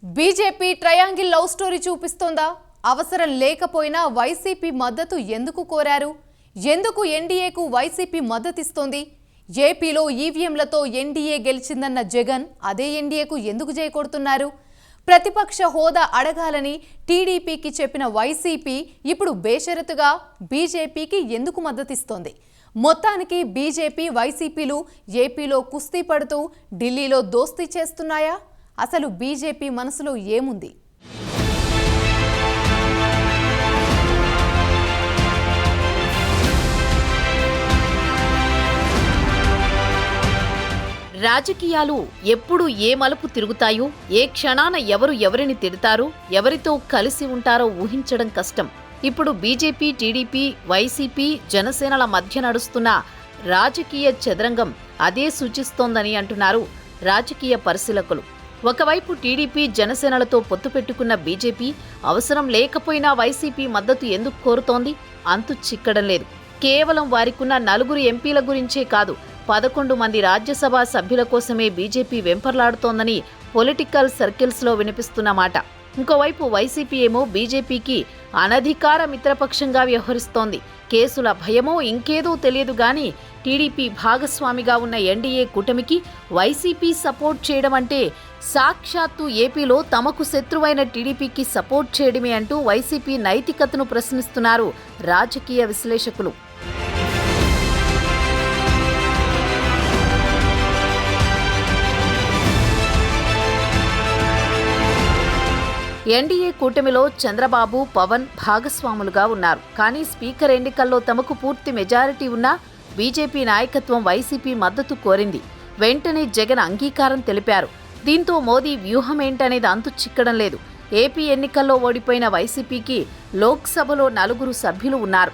BJP triangle love story చూపిస్తోందా? అవసరం లేకపోయినా వైసీపీ మద్దతు ఎందుకు కోరారు? ఎందుకు ఎన్డీఏకు వైసీపీ మద్దతిస్తోంది? ఏపీలో ఈవీఎంలతో ఎన్డీఏ గెలిచిందన్న జగన్ అదే ఎన్డీఏకు ఎందుకు జయకొడుతున్నారు? ప్రతిపక్ష హోదా అడగాలని టీడీపీకి చెప్పిన వైసీపీ ఇప్పుడు బేషరతుగా బీజేపీకి ఎందుకు మద్దతిస్తోంది? మొత్తానికి బీజేపీ వైసీపీలు ఏపీలో కుస్తీ పడుతూ ఢిల్లీలో దోస్తీ చేస్తున్నాయా? అసలు బీజేపీ మనసులో ఏముంది? రాజకీయాలు ఎప్పుడు ఏ మలుపు తిరుగుతాయో, ఏ క్షణాన ఎవరు ఎవరిని తిడతారో, ఎవరితో కలిసి ఉంటారో ఊహించడం కష్టం. ఇప్పుడు బీజేపీ, టీడీపీ, వైసీపీ, జనసేనల మధ్య నడుస్తున్న రాజకీయ చదరంగం అదే సూచిస్తోందని అంటున్నారు రాజకీయ పరిశీలకులు. ఒకవైపు టీడీపీ, జనసేనలతో పొత్తు పెట్టుకున్న బీజేపీ అవసరం లేకపోయినా వైసీపీ మద్దతు ఎందుకు కోరుతోంది? అంతు చిక్కడం లేదు. కేవలం వారికున్న 4 ఎంపీల గురించే కాదు, 11 మంది రాజ్యసభ సభ్యుల కోసమే బీజేపీ వెంపర్లాడుతోందని పొలిటికల్ సర్కిల్స్లో వినిపిస్తున్న మాట. ఇంకోవైపు వైసీపీ ఏమో బీజేపీకి అనధికార మిత్రపక్షంగా వ్యవహరిస్తోంది. కేసుల భయమో ఇంకేదో తెలియదు గాని టీడీపీ భాగస్వామిగా ఉన్న ఎన్డీఏ కూటమికి వైసీపీ సపోర్ట్ చేయడం అంటే సాక్షాత్తు ఏపీలో తమకు శత్రువైన టీడీపీకి సపోర్ట్ చేయడమే అంటూ వైసీపీ నైతికతను ప్రశ్నిస్తున్నారు రాజకీయ విశ్లేషకులు. ఎన్డీఏ కూటమిలో చంద్రబాబు, పవన్ భాగస్వాములుగా ఉన్నారు. కానీ స్పీకర్ ఎన్నికల్లో తమకు పూర్తి మెజారిటీ ఉన్నా బీజేపీ నాయకత్వం వైసీపీ మద్దతు కోరింది. వెంటనే జగన్ అంగీకారం తెలిపారు. దీంతో మోదీ వ్యూహం ఏంటనేది అంతు చిక్కడం లేదు. ఏపీ ఎన్నికల్లో ఓడిపోయిన వైసీపీకి లోక్సభలో 4 సభ్యులు ఉన్నారు.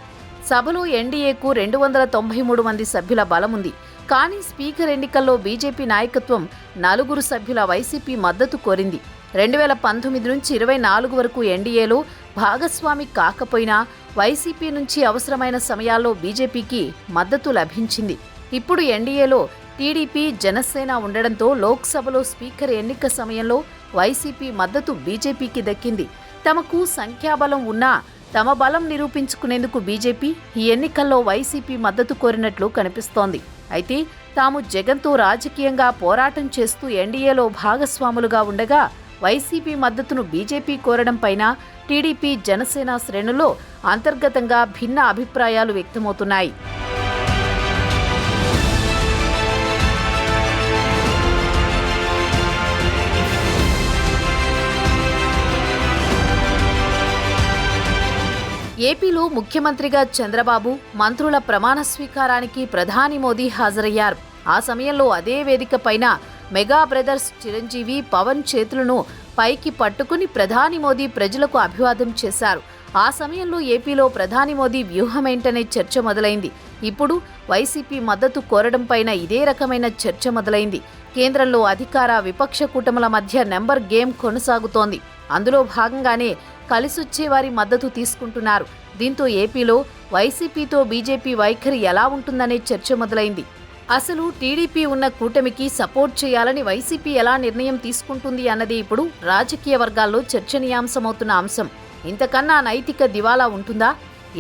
సభలో ఎన్డీఏకు 293 మంది సభ్యుల బలముంది. కానీ స్పీకర్ ఎన్నికల్లో బీజేపీ నాయకత్వం 4 సభ్యుల వైసీపీ మద్దతు కోరింది. 2019 నుంచి 24 వరకు ఎన్డీఏలో భాగస్వామి కాకపోయినా వైసీపీ నుంచి అవసరమైన సమయాల్లో బీజేపీకి మద్దతు లభించింది. ఇప్పుడు ఎన్డీఏలో టీడీపీ, జనసేన ఉండడంతో లోక్సభలో స్పీకర్ ఎన్నిక సమయంలో వైసీపీ మద్దతు బీజేపీకి దక్కింది. తమకు సంఖ్యాబలం ఉన్నా తమ బలం నిరూపించుకునేందుకు బీజేపీ ఈ ఎన్నికల్లో వైసీపీ మద్దతు కోరినట్లు కనిపిస్తోంది. అయితే తాము జగన్తో రాజకీయంగా పోరాటం చేస్తూ ఎన్డీఏలో భాగస్వాములుగా ఉండగా వైసీపీ మద్దతును బీజేపీ కోరడం పైన టీడీపీ, జనసేన శ్రేణుల్లో అంతర్గతంగా భిన్న అభిప్రాయాలు వ్యక్తమవుతున్నాయి. ఏపీలో ముఖ్యమంత్రిగా చంద్రబాబు, మంత్రుల ప్రమాణ స్వీకారానికి ప్రధాని మోదీ హాజరయ్యారు. ఆ సమయంలో అదే వేదిక పైన మెగా బ్రదర్స్ చిరంజీవి, పవన్ చేతులను పైకి పట్టుకుని ప్రధాని మోదీ ప్రజలకు అభివాదం చేశారు. ఆ సమయంలో ఏపీలో ప్రధాని మోదీ వ్యూహమేంటనే చర్చ మొదలైంది. ఇప్పుడు వైసీపీ మద్దతు కోరడం పైన ఇదే రకమైన చర్చ మొదలైంది. కేంద్రంలో అధికార, విపక్ష కూటముల మధ్య నెంబర్ గేమ్ కొనసాగుతోంది. అందులో భాగంగానే కలిసొచ్చే వారి మద్దతు తీసుకుంటున్నారు. దీంతో ఏపీలో వైసీపీతో బీజేపీ వైఖరి ఎలా ఉంటుందనే చర్చ మొదలైంది. అసలు టీడీపీ ఉన్న కూటమికి సపోర్ట్ చేయాలని వైసీపీ ఎలా నిర్ణయం తీసుకుంటుంది అన్నది ఇప్పుడు రాజకీయ వర్గాల్లో చర్చనీయాంశమవుతున్న అంశం. ఇంతకన్నా నైతిక దివాలా ఉంటుందా?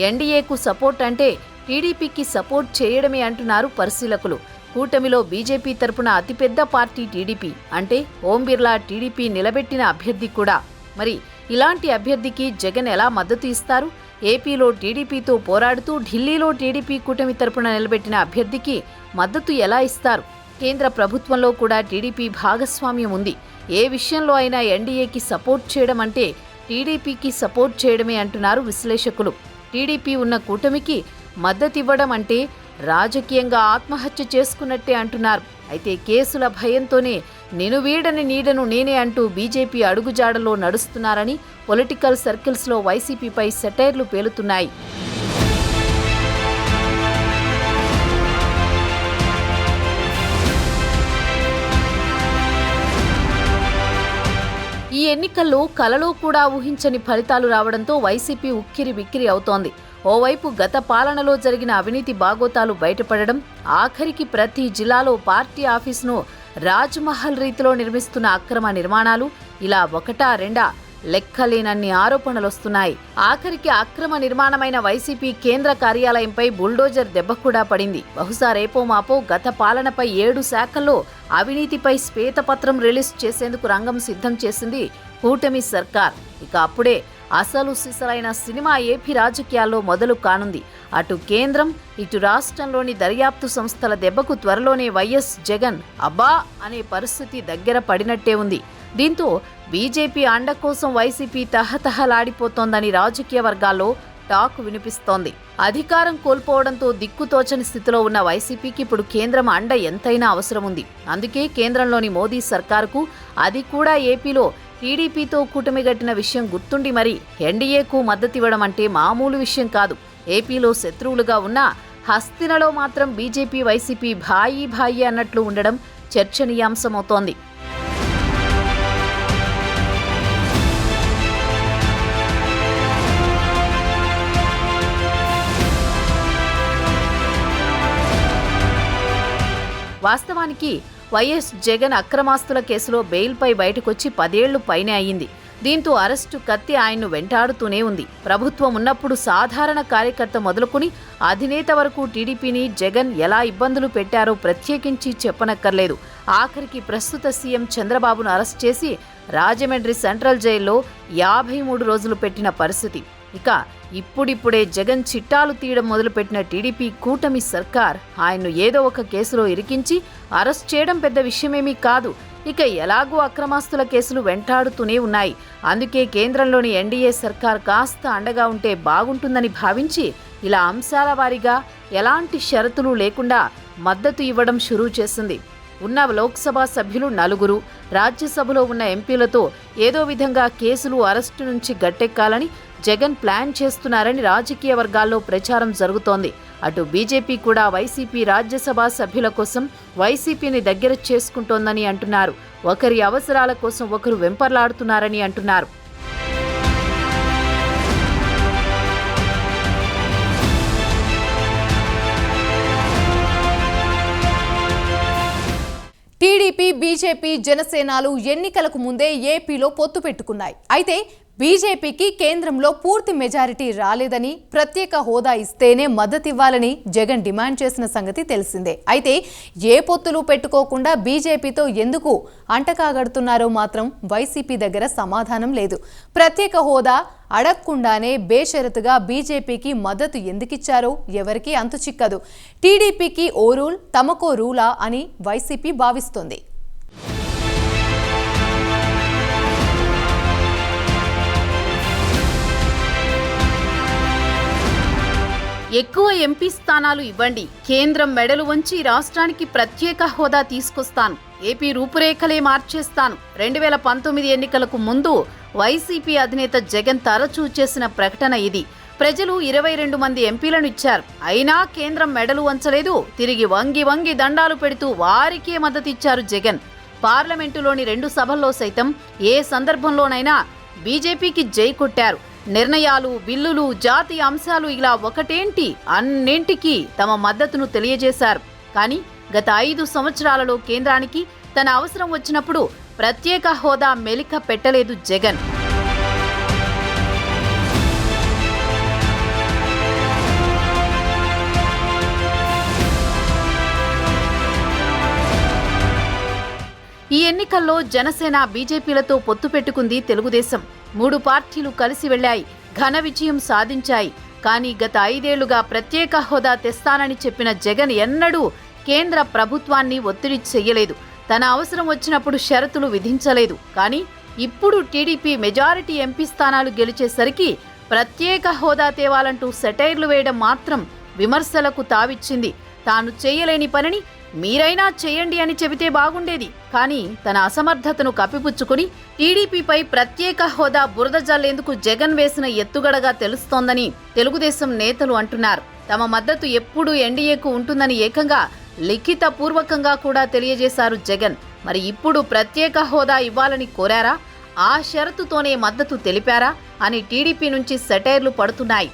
ఎన్డీఏకు సపోర్ట్ అంటే టీడీపీకి సపోర్ట్ చేయడమే అంటున్నారు పరిశీలకులు. కూటమిలో బీజేపీ తరపున అతిపెద్ద పార్టీ టీడీపీ, అంటే ఓం బిర్లా టీడీపీ నిలబెట్టిన అభ్యర్థి కూడా. మరి ఇలాంటి అభ్యర్థికి జగన్ ఎలా మద్దతు ఇస్తారు? ఏపీలో టీడీపీతో పోరాడుతూ ఢిల్లీలో టీడీపీ కూటమి తరపున నిలబెట్టిన అభ్యర్థికి మద్దతు ఎలా ఇస్తారు? కేంద్ర ప్రభుత్వంలో కూడా టీడీపీ భాగస్వామ్యం ఉంది. ఏ విషయంలో అయినా ఎన్డీఏకి సపోర్ట్ చేయడం అంటే టీడీపీకి సపోర్ట్ చేయడమే అంటున్నారు విశ్లేషకులు. టీడీపీ ఉన్న కూటమికి మద్దతివ్వడం అంటే రాజకీయంగా ఆత్మహత్య చేసుకున్నట్టే అంటున్నారు. అయితే కేసుల భయంతోనే నేను వీడని నీడను నేనే అంటూ బీజేపీ అడుగుజాడలో నడుస్తున్నారని పొలిటికల్ సర్కిల్స్లో వైసీపీపై సెటైర్లు పేలుతున్నాయి. ఈ ఎన్నికల్లో కలలో కూడా ఊహించని ఫలితాలు రావడంతో వైసీపీ ఉక్కిరి బిక్కిరి అవుతోంది. ఓవైపు గత పాలనలో జరిగిన అవినీతి బాగోతాలు బయటపడడం, ఆఖరికి ప్రతి జిల్లాలో పార్టీ ఆఫీసును రాజ్మహల్ రీతిలో నిర్మిస్తున్న అక్రమ నిర్మాణాలు, ఇలా ఒకటా రెండా లెక్కలేనన్ని ఆరోపణలొస్తున్నాయి. ఆఖరికి అక్రమ నిర్మాణమైన వైసీపీ కేంద్ర కార్యాలయంపై బుల్డోజర్ దెబ్బ కూడా పడింది. బహుశా రేపో మాపో గత పాలనపై 7 శాఖల్లో అవినీతిపై శ్వేతపత్రం రిలీజ్ చేసేందుకు రంగం సిద్ధం చేసింది కూటమి సర్కార్. ఇక అప్పుడే అసలు సిసలైన సినిమా ఏపీ రాజకీయాల్లో మొదలు కానుంది. అటు కేంద్రం ఇటు రాష్ట్రంలోని దర్యాప్తు సంస్థల దెబ్బకు త్వరలోనే వైఎస్ జగన్ అబ్బా అనే పరిస్థితి దగ్గర పడినట్టే ఉంది. దీంతో బీజేపీ అండ కోసం వైసీపీ తహతహలాడిపోతోందని రాజకీయ వర్గాల్లో టాక్ వినిపిస్తోంది. అధికారం కోల్పోవడంతో దిక్కుతోచని స్థితిలో ఉన్న వైసీపీకి ఇప్పుడు కేంద్రం అండ ఎంతైనా అవసరం ఉంది. అందుకే కేంద్రంలోని మోదీ సర్కారుకు, అది కూడా ఏపీలో టీడీపీతో కూటమి గట్టిన విషయం గుర్తుండి మరీ ఎన్డీఏకు మద్దతివ్వడం అంటే మామూలు విషయం కాదు. ఏపీలో శత్రువులుగా ఉన్న హస్తినలో మాత్రం బీజేపీ వైసీపీ భాయి భాయి అన్నట్లు ఉండడం చర్చనీయాంశమవుతోంది. వాస్తవానికి వైఎస్ జగన్ అక్రమాస్తుల కేసులో బెయిల్పై బయటకొచ్చి 10 ఏళ్లు పైనే అయ్యింది. దీంతో అరెస్టు కత్తి ఆయన్ను వెంటాడుతూనే ఉంది. ప్రభుత్వం ఉన్నప్పుడు సాధారణ కార్యకర్త మొదలుకుని అధినేత వరకు టీడీపీని జగన్ ఎలా ఇబ్బందులు పెట్టారో ప్రత్యేకించి చెప్పనక్కర్లేదు. ఆఖరికి ప్రస్తుత సీఎం చంద్రబాబును అరెస్ట్ చేసి రాజమండ్రి సెంట్రల్ జైల్లో 53 రోజులు పెట్టిన పరిస్థితి. ఇక ఇప్పుడిప్పుడే జగన్ చిట్టాలు తీయడం మొదలుపెట్టిన టీడీపీ కూటమి సర్కార్ ఆయన్ను ఏదో ఒక కేసులో ఇరికించి అరెస్ట్ చేయడం పెద్ద విషయమేమీ కాదు. ఇక ఎలాగూ అక్రమాస్తుల కేసులు వెంటాడుతూనే ఉన్నాయి. అందుకే కేంద్రంలోని ఎన్డీఏ సర్కార్ కాస్త అండగా ఉంటే బాగుంటుందని భావించి ఇలా అంశాల వారీగా ఎలాంటి షరతులు లేకుండా మద్దతు ఇవ్వడం షురూ చేసింది. ఉన్న లోక్సభ సభ్యులు 4, రాజ్యసభలో ఉన్న ఎంపీలతో ఏదో విధంగా కేసులు, అరెస్టు నుంచి గట్టెక్కాలని జగన్ ప్లాన్ చేస్తున్నారని రాజకీయ వర్గాల్లో ప్రచారం జరుగుతోంది. అటు బీజేపీ కూడా వైసీపీ రాజ్యసభ సభ్యుల కోసం వైసీపీని దగ్గర చేసుకుంటోందని అంటున్నారు. ఒకరి అవసరాల కోసం ఒకరు వెంపర్లాడుతున్నారని అంటున్నారు. టీడీపీ, బీజేపీ, జనసేనలు ఎన్నికలకు ముందే ఏపీలో పొత్తు పెట్టుకున్నాయి. అయితే బీజేపీకి కేంద్రంలో పూర్తి మెజారిటీ రాలేదని, ప్రత్యేక హోదా ఇస్తేనే మద్దతివ్వాలని జగన్ డిమాండ్ చేసిన సంగతి తెలిసిందే. అయితే ఏ పొత్తులు పెట్టుకోకుండా బీజేపీతో ఎందుకు అంటకాగడుతున్నారో మాత్రం వైసీపీ దగ్గర సమాధానం లేదు. ప్రత్యేక హోదా అడగకుండానే బేషరతుగా బీజేపీకి మద్దతు ఎందుకిచ్చారో ఎవరికీ అంతు చిక్కదు. టీడీపీకి ఓ రూల్, తమకో రూలా అని వైసీపీ భావిస్తోంది. ఎక్కువ ఎంపీ స్థానాలు ఇవ్వండి, కేంద్రం మెడలు వంచి రాష్ట్రానికి ప్రత్యేక హోదా తీసుకొస్తాను, ఏపీ రూపురేఖలే మార్చేస్తాను. 2019 ఎన్నికలకు ముందు వైసీపీ అధినేత జగన్ తరచూ చేసిన ప్రకటన ఇది. ప్రజలు 22 మంది ఎంపీలను ఇచ్చారు. అయినా కేంద్రం మెడలు వంచలేదు. తిరిగి వంగి వంగి దండాలు పెడుతూ వారికే మద్దతిచ్చారు జగన్. పార్లమెంటులోని 2 సభల్లో సైతం ఏ సందర్భంలోనైనా బీజేపీకి జై కొట్టారు. నిర్ణయాలు, బిల్లులు, జాతీయ అంశాలు ఇలా ఒకటేంటి అన్నింటికీ తమ మద్దతును తెలియజేశారు. కానీ గత 5 సంవత్సరాలలో కేంద్రానికి తన అవసరం వచ్చినప్పుడు ప్రత్యేక హోదా మెలిక పెట్టలేదు జగన్. ఈ ఎన్నికల్లో జనసేన, బీజేపీలతో పొత్తు పెట్టుకుంది తెలుగుదేశం. 3 పార్టీలు కలిసి వెళ్లాయి, ఘన విజయం సాధించాయి. కానీ గత 5 ఏళ్లుగా ప్రత్యేక హోదా తెస్తానని చెప్పిన జగన్ ఎన్నడూ కేంద్ర ప్రభుత్వాన్ని ఒత్తిడి చెయ్యలేదు. తన అవసరం వచ్చినప్పుడు షరతులు విధించలేదు. కానీ ఇప్పుడు టీడీపీ మెజారిటీ ఎంపీ స్థానాలు గెలిచేసరికి ప్రత్యేక హోదా తేవాలంటూ సెటైర్లు వేయడం మాత్రం విమర్శలకు తావిచ్చింది. తాను చేయలేని పనిని మీరైనా చేయండి అని చెబితే బాగుండేది. కానీ తన అసమర్థతను కప్పిపుచ్చుకుని టీడీపీపై ప్రత్యేక హోదా బురద జల్లేందుకు జగన్ వేసిన ఎత్తుగడగా తెలుస్తోందని తెలుగుదేశం నేతలు అంటున్నారు. తమ మద్దతు ఎప్పుడూ ఎన్డీఏకు ఉంటుందని ఏకంగా లిఖిత పూర్వకంగా కూడా తెలియజేశారు జగన్. మరి ఇప్పుడు ప్రత్యేక హోదా ఇవ్వాలని కోరారా, ఆ షరతుతోనే మద్దతు తెలిపారా అని టీడీపీ నుంచి సెటైర్లు పడుతున్నాయి.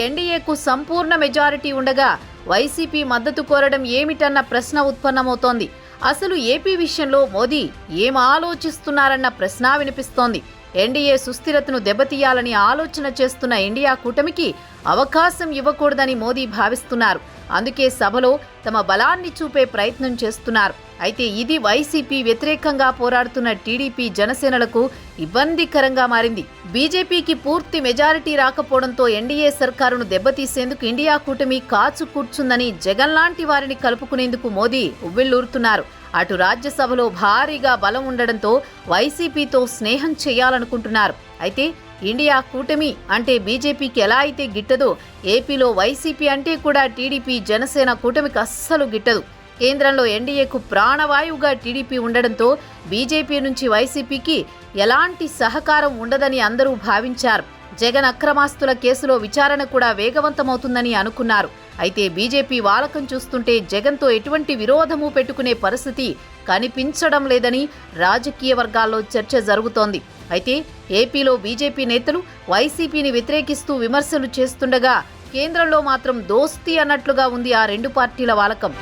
ఎన్డీఏ ఎన్డీఏకు సంపూర్ణ మెజారిటీ ఉండగా వైసీపీ మద్దతు కోరడం ఏమిటన్న ప్రశ్న ఉత్పన్నమవుతోంది. అసలు ఏపీ విషయంలో మోదీ ఏం ఆలోచిస్తున్నారన్న ప్రశ్న వినిపిస్తోంది. ఎన్డీఏ సుస్థిరతను దెబ్బతీయాలని ఆలోచన చేస్తున్న ఇండియా కూటమికి అవకాశం ఇవ్వకూడదని మోదీ భావిస్తున్నారు. అందుకే సభలో తమ బలాన్ని చూపే ప్రయత్నం చేస్తున్నారు. అయితే ఇది వైసీపీ వ్యతిరేకంగా పోరాడుతున్న టీడీపీ జనసేనలకు ఇబ్బందికరంగా మారింది. బీజేపీకి పూర్తి మెజారిటీ రాకపోవడంతో ఎన్డీఏ సర్కారును దెబ్బతీసేందుకు ఇండియా కూటమి కాచు కూర్చుందని జగన్ లాంటి వారిని కలుపుకునేందుకు మోదీ ఉవ్విళ్లూరుతున్నారు. అటు రాజ్యసభలో భారీగా బలం ఉండడంతో వైసీపీతో స్నేహం చేయాలనుకుంటున్నారు. అయితే ఇండియా కూటమి అంటే బీజేపీకి ఎలా అయితే గిట్టదో ఏపీలో వైసీపీ అంటే కూడా టీడీపీ జనసేన కూటమికి అస్సలు గిట్టదు. కేంద్రంలో ఎన్డీఏకు ప్రాణవాయువుగా టీడీపీ ఉండడంతో బీజేపీ నుంచి వైసీపీకి ఎలాంటి సహకారం ఉండదని అందరూ భావించారు. జగన్ అక్రమాస్తుల కేసులో విచారణ కూడా వేగవంతమవుతుందని అనుకున్నారు. అయితే బీజేపీ వాలకం చూస్తుంటే జగన్తో ఎటువంటి విరోధము పెట్టుకునే పరిస్థితి కనిపించడం లేదని రాజకీయ వర్గాల్లో చర్చ జరుగుతోంది. అయితే ఏపీలో బీజేపీ నేతలు వైసీపీని వ్యతిరేకిస్తూ విమర్శలు చేస్తుండగా కేంద్రంలో మాత్రం దోస్తీ అన్నట్లుగా ఉంది ఆ రెండు పార్టీల వాలకం.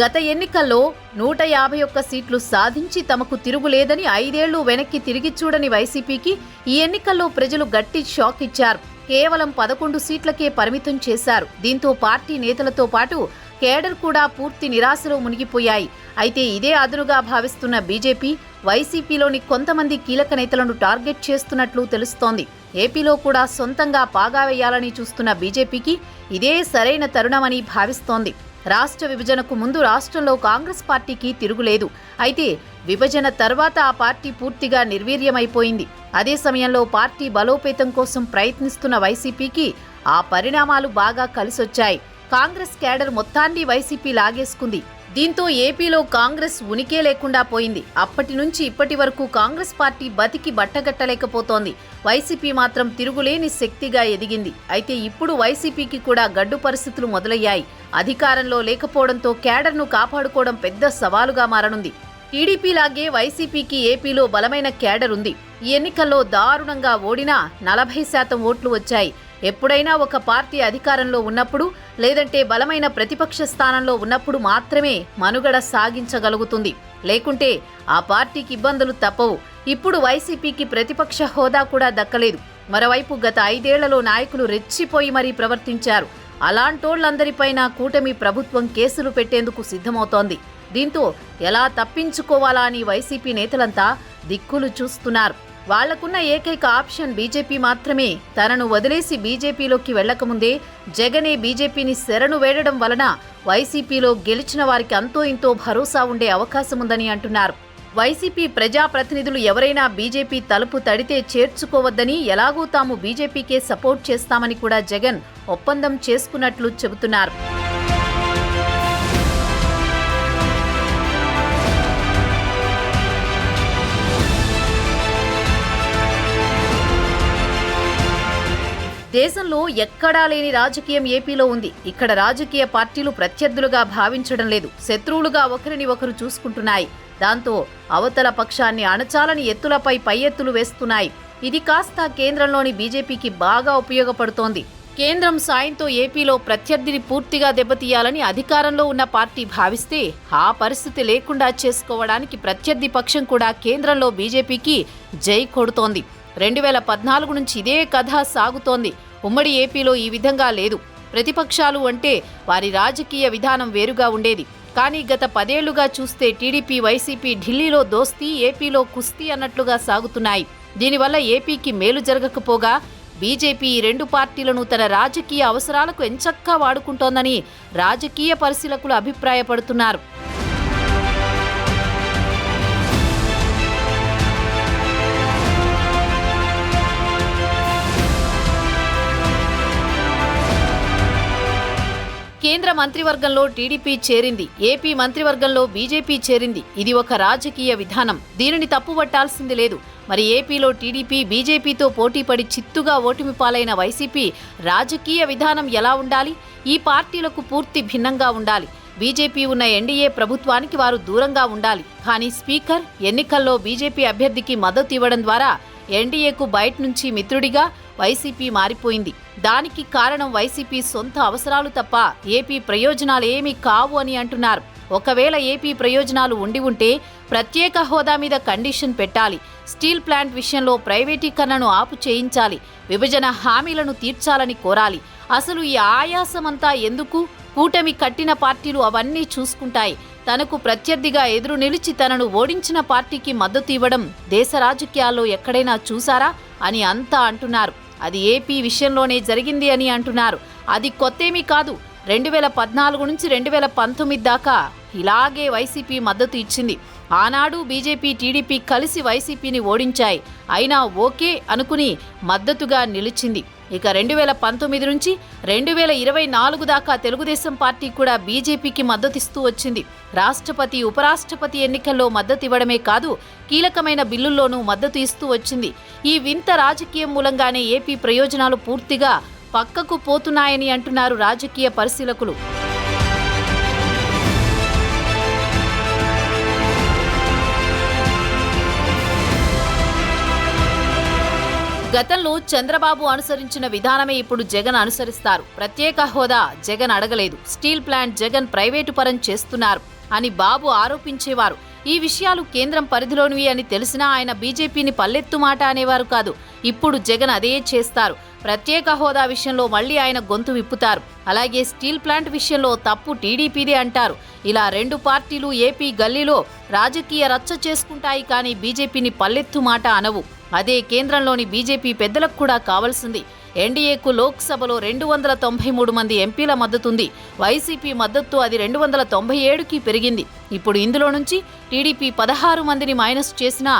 గత ఎన్నికల్లో 151 సీట్లు సాధించి తమకు తిరుగులేదని 5 ఏళ్లు వెనక్కి తిరిగి చూడని వైసీపీకి ఈ ఎన్నికల్లో ప్రజలు గట్టి షాక్ ఇచ్చారు. కేవలం 11 సీట్లకే పరిమితం చేశారు. దీంతో పార్టీ నేతలతో పాటు కేడర్ కూడా పూర్తి నిరాశలో మునిగిపోయాయి. అయితే ఇదే అదునుగా భావిస్తున్న బీజేపీ వైసీపీలోని కొంతమంది కీలక నేతలను టార్గెట్ చేస్తున్నట్లు తెలుస్తోంది. ఏపీలో కూడా సొంతంగా పాగా వేయాలని చూస్తున్న బీజేపీకి ఇదే సరైన తరుణమని భావిస్తోంది. రాష్ట్ర విభజనకు ముందు రాష్ట్రంలో కాంగ్రెస్ పార్టీకి తిరుగులేదు. అయితే విభజన తర్వాత ఆ పార్టీ పూర్తిగా నిర్వీర్యమైపోయింది. అదే సమయంలో పార్టీ బలోపేతం కోసం ప్రయత్నిస్తున్న వైసీపీకి ఆ పరిణామాలు బాగా కలిసొచ్చాయి. కాంగ్రెస్ కేడర్ మొత్తాన్ని వైసీపీ లాగేసుకుంది. దీంతో ఏపీలో కాంగ్రెస్ ఉనికే లేకుండా పోయింది. అప్పటి నుంచి ఇప్పటి వరకు కాంగ్రెస్ పార్టీ బతికి బట్టగట్టలేకపోతోంది. వైసీపీ మాత్రం తిరుగులేని శక్తిగా ఎదిగింది. అయితే ఇప్పుడు వైసీపీకి కూడా గడ్డు పరిస్థితులు మొదలయ్యాయి. అధికారంలో లేకపోవడంతో కేడర్ను కాపాడుకోవడం పెద్ద సవాలుగా మారనుంది. టీడీపీలాగే వైసీపీకి ఏపీలో బలమైన కేడర్ ఉంది. ఈ ఎన్నికల్లో దారుణంగా ఓడినా 40% ఓట్లు వచ్చాయి. ఎప్పుడైనా ఒక పార్టీ అధికారంలో ఉన్నప్పుడు లేదంటే బలమైన ప్రతిపక్ష స్థానంలో ఉన్నప్పుడు మాత్రమే మనుగడ సాగించగలుగుతుంది. లేకుంటే ఆ పార్టీకి ఇబ్బందులు తప్పవు. ఇప్పుడు వైసీపీకి ప్రతిపక్ష హోదా కూడా దక్కలేదు. మరోవైపు గత 5 ఏళ్లలో నాయకులు రెచ్చిపోయి మరీ ప్రవర్తించారు. అలాంటోళ్లందరిపైన కూటమి ప్రభుత్వం కేసులు పెట్టేందుకు సిద్ధమవుతోంది. దీంతో ఎలా తప్పించుకోవాలా అని వైసీపీ నేతలంతా దిక్కులు చూస్తున్నారు. వాళ్లకున్న ఏకైక ఆప్షన్ బీజేపీ మాత్రమే. తనను వదిలేసి బీజేపీలోకి వెళ్లకముందే జగనే బీజేపీని శరణు వేడడం వలన వైసీపీలో గెలిచిన వారికి అంతో ఇంతో భరోసా ఉండే అవకాశముందని అంటున్నారు. వైసీపీ ప్రజాప్రతినిధులు ఎవరైనా బీజేపీ తలుపు తడితే చేర్చుకోవద్దని, ఎలాగూ తాము బీజేపీకే సపోర్ట్ చేస్తామని కూడా జగన్ ఒప్పందం చేసుకున్నట్లు చెబుతున్నారు. దేశంలో ఎక్కడా లేని రాజకీయం ఏపీలో ఉంది. ఇక్కడ రాజకీయ పార్టీలు ప్రత్యర్థులుగా భావించడం లేదు, శత్రువులుగా ఒకరిని ఒకరు చూసుకుంటున్నాయి. దాంతో అవతల పక్షాన్ని అణచాలని ఎత్తులపై పై ఎత్తులు వేస్తున్నాయి. ఇది కాస్త కేంద్రంలోని బీజేపీకి బాగా ఉపయోగపడుతోంది. కేంద్రం సాయంతో ఏపీలో ప్రత్యర్థిని పూర్తిగా దెబ్బతీయాలని అధికారంలో ఉన్న పార్టీ భావిస్తే ఆ పరిస్థితి లేకుండా చేసుకోవడానికి ప్రత్యర్థి పక్షం కూడా కేంద్రంలో బీజేపీకి జై కొడుతోంది. 2014 నుంచి ఇదే కథ సాగుతోంది. ఉమ్మడి ఏపీలో ఈ విధంగా లేదు. ప్రతిపక్షాలు అంటే వారి రాజకీయ విధానం వేరుగా ఉండేది. కానీ గత 10 ఏళ్లుగా చూస్తే టీడీపీ వైసీపీ ఢిల్లీలో దోస్తీ, ఏపీలో కుస్తీ అన్నట్లుగా సాగుతున్నాయి. దీనివల్ల ఏపీకి మేలు జరగకపోగా బీజేపీ ఈ రెండు పార్టీలను తన రాజకీయ అవసరాలకు ఎంచక్కా వాడుకుంటోందని రాజకీయ పరిశీలకులు అభిప్రాయపడుతున్నారు. కేంద్ర మంత్రివర్గంలో టీడీపీ చేరింది, ఏపీ మంత్రివర్గంలో బీజేపీ చేరింది. ఇది ఒక రాజకీయ విధానం, దీనిని తప్పుపట్టాల్సింది లేదు. మరి ఏపీలో టీడీపీ బీజేపీతో పోటీపడి చిత్తుగా ఓటమి పాలైన వైసీపీ రాజకీయ విధానం ఎలా ఉండాలి? ఈ పార్టీలకు పూర్తి భిన్నంగా ఉండాలి. బీజేపీ ఉన్న ఎన్డీఏ ప్రభుత్వానికి వారు దూరంగా ఉండాలి. కానీ స్పీకర్ ఎన్నికల్లో బీజేపీ అభ్యర్థికి మద్దతు ఇవ్వడం ద్వారా ఎన్డీఏకు బయట నుంచి మిత్రుడిగా వైసీపీ మారిపోయింది. దానికి కారణం వైసీపీ సొంత అవసరాలు తప్ప ఏపీ ప్రయోజనాలు ఏమీ కావు అని అంటున్నారు. ఒకవేళ ఏపీ ప్రయోజనాలు ఉంటే ప్రత్యేక హోదా మీద కండిషన్ పెట్టాలి. స్టీల్ ప్లాంట్ విషయంలో ప్రైవేటీకరణను ఆపు చేయించాలి. విభజన హామీలను తీర్చాలని కోరాలి. అసలు ఈ ఆయాసమంతా ఎందుకు? కూటమి కట్టిన పార్టీలు అవన్నీ చూసుకుంటాయి. తనకు ప్రత్యర్థిగా ఎదురు నిలిచి తనను ఓడించిన పార్టీకి మద్దతు ఇవ్వడం దేశ రాజకీయాల్లో ఎక్కడైనా చూసారా అని అంతా అంటున్నారు. అది ఏపీ విషయంలోనే జరిగింది అని అంటున్నారు. అది కొత్తేమీ కాదు. 2014 నుంచి 2019 దాకా ఇలాగే వైసీపీ మద్దతు ఇచ్చింది. ఆనాడు బీజేపీ టీడీపీ కలిసి వైసీపీని ఓడించాయి. అయినా ఓకే అనుకుని మద్దతుగా నిలిచింది. ఇక 2019 నుంచి 2024 దాకా తెలుగుదేశం పార్టీ కూడా బీజేపీకి మద్దతిస్తూ వచ్చింది. రాష్ట్రపతి ఉపరాష్ట్రపతి ఎన్నికల్లో మద్దతు ఇవ్వడమే కాదు, కీలకమైన బిల్లుల్లోనూ మద్దతు ఇస్తూ వచ్చింది. ఈ వింత రాజకీయం మూలంగానే ఏపీ ప్రయోజనాలు పూర్తిగా పక్కకు పోతున్నాయని అంటున్నారు రాజకీయ పరిశీలకులు. గతంలో చంద్రబాబు అనుసరించిన విధానమే ఇప్పుడు జగన్ అనుసరిస్తారు. ప్రత్యేక హోదా జగన్ అడగలేదు, స్టీల్ ప్లాంట్ జగన్ ప్రైవేటు పరం చేస్తున్నారు అని బాబు ఆరోపించేవారు. ఈ విషయాలు కేంద్రం పరిధిలోనివి అని తెలిసినా ఆయన బీజేపీని పల్లెత్తు మాట అనేవారు కాదు. ఇప్పుడు జగన్ అదే చేస్తారు. ప్రత్యేక హోదా విషయంలో మళ్లీ ఆయన గొంతు విప్పుతారు. అలాగే స్టీల్ ప్లాంట్ విషయంలో తప్పు టీడీపీదే అంటారు. ఇలా రెండు పార్టీలు ఏపీ గల్లీలో రాజకీయ రచ్చ చేసుకుంటాయి, కానీ బీజేపీని పల్లెత్తు మాట అనవు. అదే కేంద్రంలోని బీజేపీ పెద్దలకు కూడా కావాల్సింది. ఎన్డీఏకు లోక్సభలో 293 మంది ఎంపీల మద్దతుంది. వైసీపీ మద్దతు అది 297కి పెరిగింది. ఇప్పుడు ఇందులో నుంచి టీడీపీ 16 మందిని మైనస్ చేసినా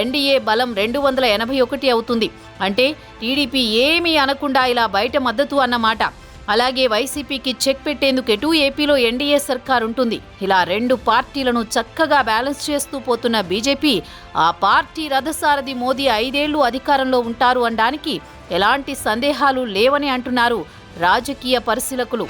ఎన్డీఏ బలం 281 అవుతుంది. అంటే టీడీపీ ఏమీ అనకుండా ఇలా బయట మద్దతు అన్నమాట. అలాగే వైసీపీకి చెక్ పెట్టేందుకు ఎటూ ఏపీలో ఎన్డీఏ సర్కార్ ఉంటుంది. ఇలా రెండు పార్టీలను చక్కగా బ్యాలెన్స్ చేస్తూ పోతున్న బీజేపీ, ఆ పార్టీ రథసారథి మోదీ 5 ఏళ్లు అధికారంలో ఉంటారు అనడానికి ఎలాంటి సందేహాలు లేవని అంటున్నారు రాజకీయ పరిశీలకులు.